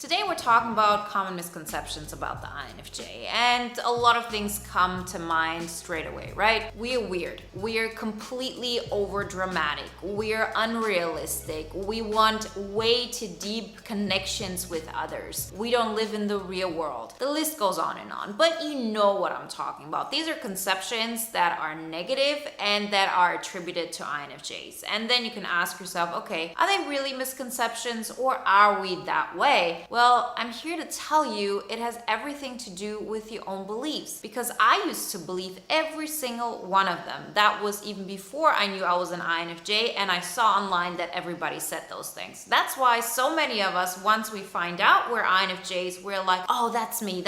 Today we're talking about common misconceptions about the INFJ, and a lot of things come to mind straight away, right? We are weird. We are completely over dramatic. We are unrealistic. We want way too deep connections with others. We don't live in the real world. The list goes on and on, but you know what I'm talking about. These are conceptions that are negative and that are attributed to INFJs. And then you can ask yourself, okay, are they really misconceptions or are we that way? Well, I'm here to tell you it has everything to do with your own beliefs, because I used to believe every single one of them. That was even before I knew I was an INFJ and I saw online that everybody said those things. That's why so many of us, once we find out we're INFJs, we're like, oh, that's me.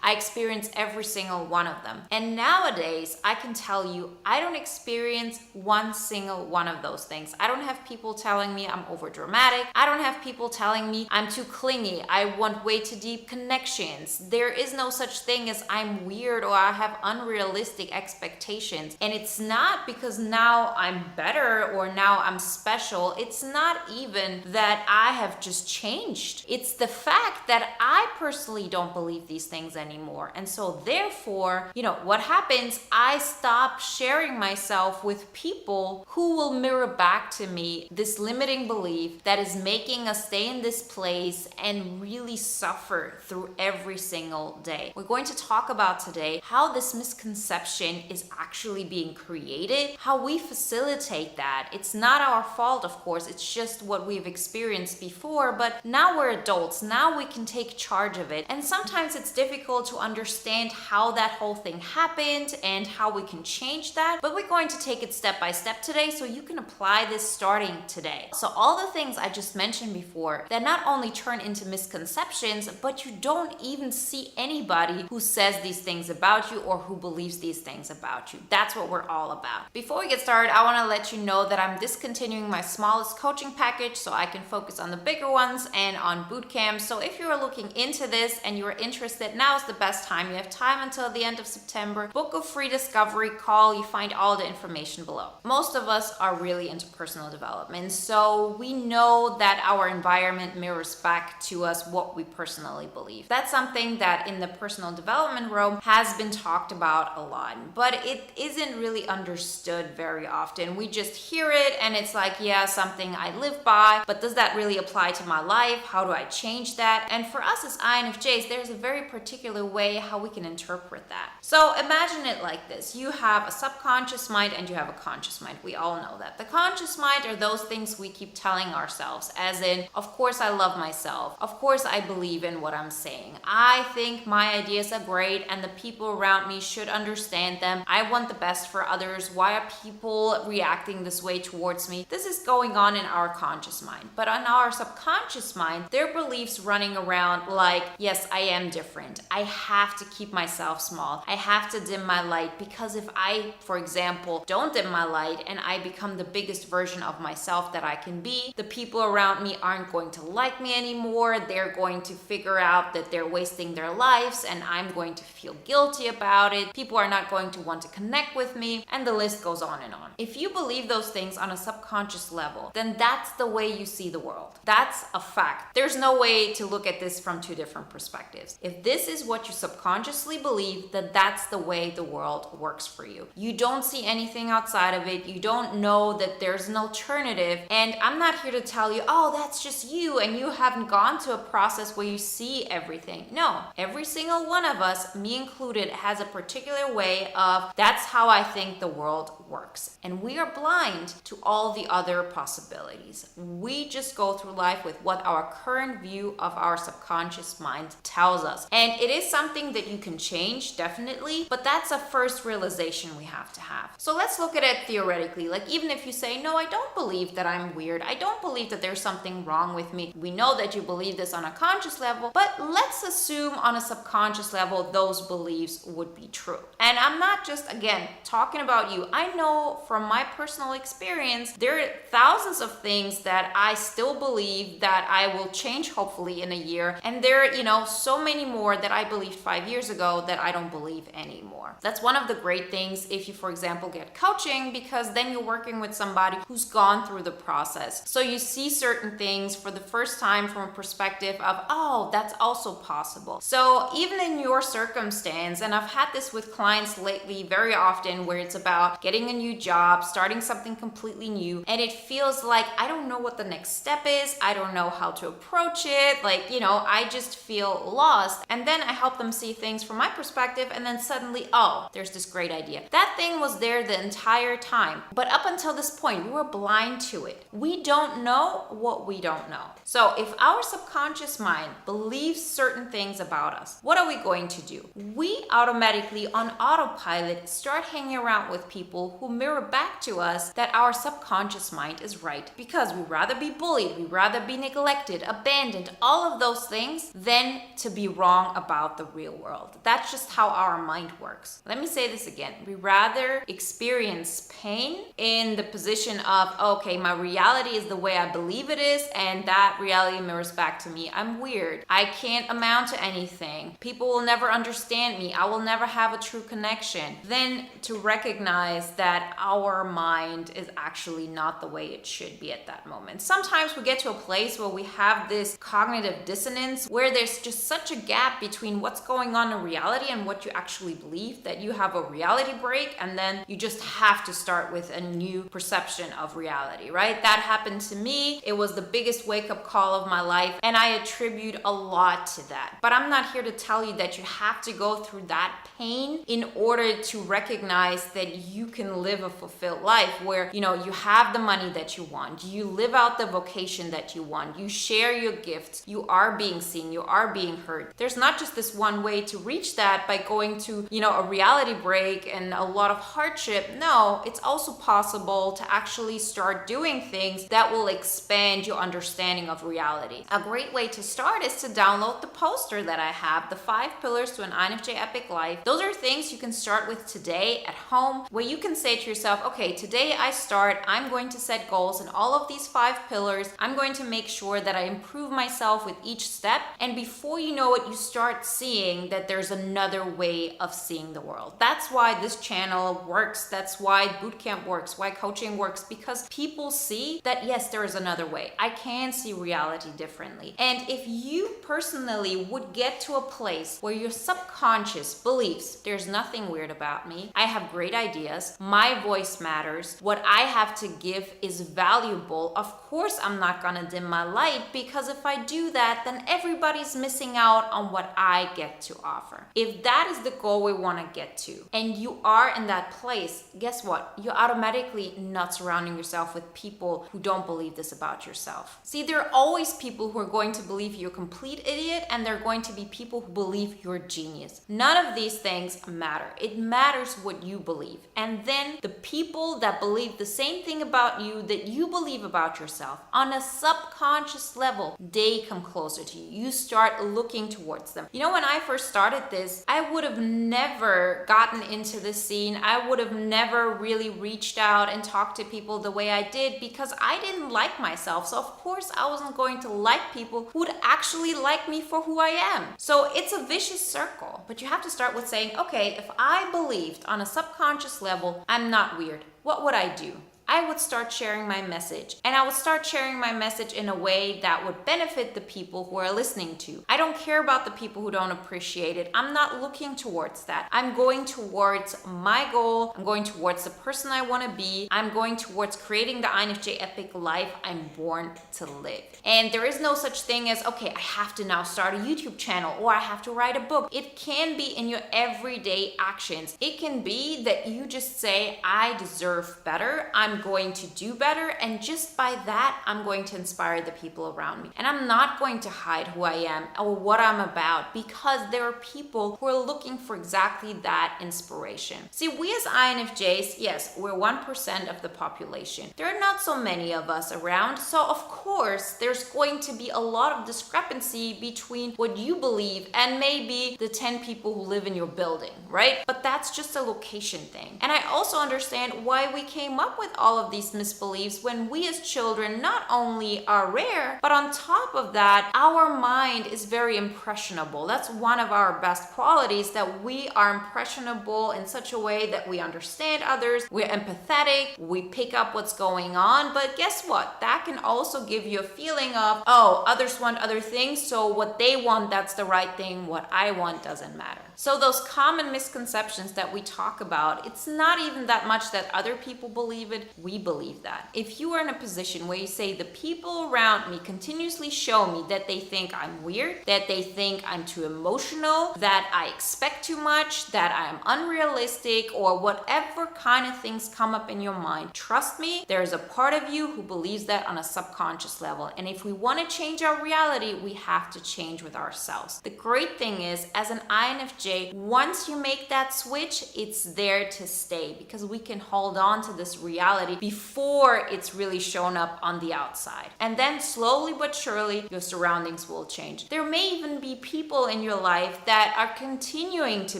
I experience every single one of them. And nowadays, I can tell you, I don't experience one single one of those things. I don't have people telling me I'm over dramatic. I don't have people telling me I'm too clingy. I want way too deep connections. There is no such thing as I'm weird or I have unrealistic expectations. And it's not because now I'm better or now I'm special. It's not even that I have just changed. It's the fact that I personally don't believe these things anymore. And so therefore, what happens? I stop sharing myself with people who will mirror back to me this limiting belief that is making us stay in this place and really suffer through every single day. We're going to talk about today how this misconception is actually being created, how we facilitate that. It's not our fault, of course, it's just what we've experienced before, but now we're adults, now we can take charge of it. And sometimes it's difficult to understand how that whole thing happened and how we can change that, but we're going to take it step by step today so you can apply this starting today. So all the things I just mentioned before, that not only turn into misconceptions, but you don't even see anybody who says these things about you or who believes these things about you. That's what we're all about. Before we get started, I want to let you know that I'm discontinuing my smallest coaching package so I can focus on the bigger ones and on boot camp. So if you are looking into this and you're interested, now is the best time. You have time until the end of September. Book a free discovery call. You find all the information below. Most of us are really into personal development, so we know that our environment mirrors back to us what we personally believe. That's something that in the personal development realm has been talked about a lot, but it isn't really understood very often. We just hear it and it's like, yeah, something I live by, but does that really apply to my life? How do I change that? And for us as INFJs, there's a very particular way how we can interpret that. So imagine it like this. You have a subconscious mind and you have a conscious mind. We all know that. The conscious mind are those things we keep telling ourselves, as in, of course I love myself. Of course I believe in what I'm saying. I think my ideas are great and the people around me should understand them. I want the best for others. Why are people reacting this way towards me? This is going on in our conscious mind. But on our subconscious mind, their beliefs running around like, yes, I am different. I have to keep myself small. I have to dim my light, because if I, for example, don't dim my light and I become the biggest version of myself that I can be, the people around me aren't going to like me anymore. They're going to figure out that they're wasting their lives and I'm going to feel guilty about it. People are not going to want to connect with me, and the list goes on and on. If you believe those things on a subconscious level, then that's the way you see the world. That's a fact. There's no way to look at this from two different perspectives. If this is what you subconsciously believe, then that's the way the world works for you. You don't see anything outside of it. You don't know that there's an alternative. And I'm not here to tell you, oh, that's just you and you haven't gone to a process where you see everything. No, every single one of us, me included, has a particular way of, that's how I think the world works. And we are blind to all the other possibilities. We just go through life with what our current view of our subconscious mind tells us. And it is something that you can change, definitely, but that's a first realization we have to have. So let's look at it theoretically. Like, even if you say, no, I don't believe that I'm weird. I don't believe that there's something wrong with me. We know that you believe this on a conscious level, but let's assume on a subconscious level, those beliefs would be true. And I'm not just, again, talking about you. I know from my personal experience, there are thousands of things that I still believe that I will change hopefully in a year. And there are, so many more that I believed 5 years ago that I don't believe anymore. That's one of the great things if you, for example, get coaching, because then you're working with somebody who's gone through the process. So you see certain things for the first time from a perspective of, oh, that's also possible. So even in your circumstance, and I've had this with clients lately very often, where it's about getting a new job, starting something completely new, and it feels like I don't know what the next step is, I don't know how to approach it, like, I just feel lost. And then I help them see things from my perspective, and then suddenly, oh, there's this great idea. That thing was there the entire time, but up until this point, we were blind to it. We don't know what we don't know. So if our subconscious mind believes certain things about us, what are we going to do? We automatically, on autopilot, start hanging around with people who mirror back to us that our subconscious mind is right, because we'd rather be bullied, we'd rather be neglected, abandoned, all of those things, than to be wrong about the real world. That's just how our mind works. Let me say this again. We rather experience pain in the position of, okay, my reality is the way I believe it is, and that reality mirrors back to me. I'm weird. I can't amount to anything. People will never understand me. I will never have a true connection. Then to recognize that our mind is actually not the way it should be at that moment. Sometimes we get to a place where we have this cognitive dissonance, where there's just such a gap between what's going on in reality and what you actually believe, that you have a reality break, and then you just have to start with a new perception of reality, right? That happened to me. It was the biggest wake-up call of my life, and I attribute a lot to that. But I'm not here to tell you that you have to go through that pain in order to recognize that you can live a fulfilled life where, you have the money that you want, you live out the vocation that you want, you share your gifts, you are being seen, you are being heard. There's not just this one way to reach that by going to, a reality break and a lot of hardship. No, it's also possible to actually start doing things that will expand your understanding of reality. A great way to start is to download the poster that I have, the 5 pillars to an INFJ epic life. Those are things you can start with today at home, where you can say to yourself, okay, today I'm going to set goals in all of these 5 pillars. I'm going to make sure that I improve myself with each step. And before you know it, you start seeing that there's another way of seeing the world. That's why this channel works. That's why bootcamp works, why coaching works, because people see that, yes, there is another way. I can see reality differently. And if you personally would get to a place where your subconscious believes there's nothing weird about me, I have great ideas, my voice matters, what I have to give is valuable, of course I'm not gonna dim my light, because if I do that, then everybody's missing out on what I get to offer. If that is the goal we wanna get to, and you are in that place, guess what? You're automatically not surrounding yourself with people who don't believe this about yourself. See, there are always people who are going to believe you're a complete idiot, and there are going to be people who believe you're a genius. None of these things matter. It matters what you believe. And then the people that believe the same thing about you that you believe about yourself, on a subconscious level, they come closer to you. You start looking towards them. When I first started this, I would have never gotten into this scene. I would have never really reached out and talked to people the way I did, because I didn't like myself. So of course I wasn't going to like people who would actually like me for who I am. So it's a vicious circle. But you have to start with saying, okay, if I believed on a subconscious level I'm not weird, what would I do? I would start sharing my message, and I would start sharing my message in a way that would benefit the people who are listening to. I don't care about the people who don't appreciate it. I'm not looking towards that. I'm going towards my goal. I'm going towards the person I want to be. I'm going towards creating the INFJ epic life I'm born to live. And there is no such thing as, okay, I have to now start a YouTube channel, or I have to write a book. It can be in your everyday actions. It can be that you just say, I deserve better. I'm going to do better, and just by that I'm going to inspire the people around me, and I'm not going to hide who I am or what I'm about, because there are people who are looking for exactly that inspiration. See, we as INFJs, yes, we're 1% of the population. There are not so many of us around, so of course there's going to be a lot of discrepancy between what you believe and maybe the 10 people who live in your building, right? But that's just a location thing. And I also understand why we came up with all of these misbeliefs when we as children not only are rare, but on top of that, our mind is very impressionable. That's one of our best qualities, that we are impressionable in such a way that we understand others, we're empathetic, we pick up what's going on. But guess what? That can also give you a feeling of, oh, others want other things, so what they want, that's the right thing, what I want doesn't matter. So those common misconceptions that we talk about, it's not even that much that other people believe it, we believe that. If you are in a position where you say the people around me continuously show me that they think I'm weird, that they think I'm too emotional, that I expect too much, that I am unrealistic, or whatever kind of things come up in your mind, trust me, there is a part of you who believes that on a subconscious level. And if we want to change our reality, we have to change with ourselves. The great thing is, as an INFJ, once you make that switch, it's there to stay, because we can hold on to this reality before it's really shown up on the outside. And then slowly but surely, your surroundings will change. There may even be people in your life that are continuing to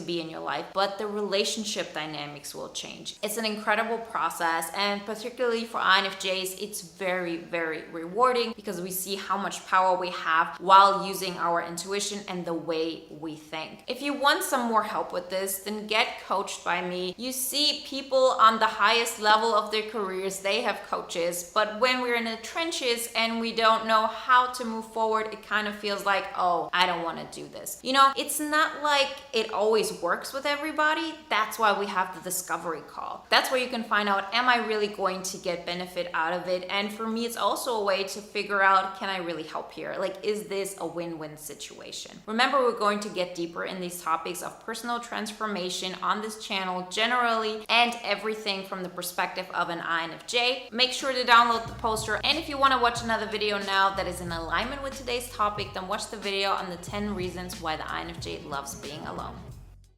be in your life, but the relationship dynamics will change. It's an incredible process, and particularly for INFJs, it's very, very rewarding, because we see how much power we have while using our intuition and the way we think. If you want some more help with this, then get coached by me. You see people on the highest level of their careers, they have coaches, but when we're in the trenches and we don't know how to move forward, it kind of feels like, oh, I don't want to do this. You know, it's not like it always works with everybody. That's why we have the discovery call. That's where you can find out, am I really going to get benefit out of it? And for me, it's also a way to figure out, can I really help here? Like, is this a win-win situation? Remember, we're going to get deeper in these topics of personal transformation on this channel generally, and everything from the perspective of an INFJ. Make sure to download the poster, and if you want to watch another video now that is in alignment with today's topic, then watch the video on the 10 reasons why the INFJ loves being alone.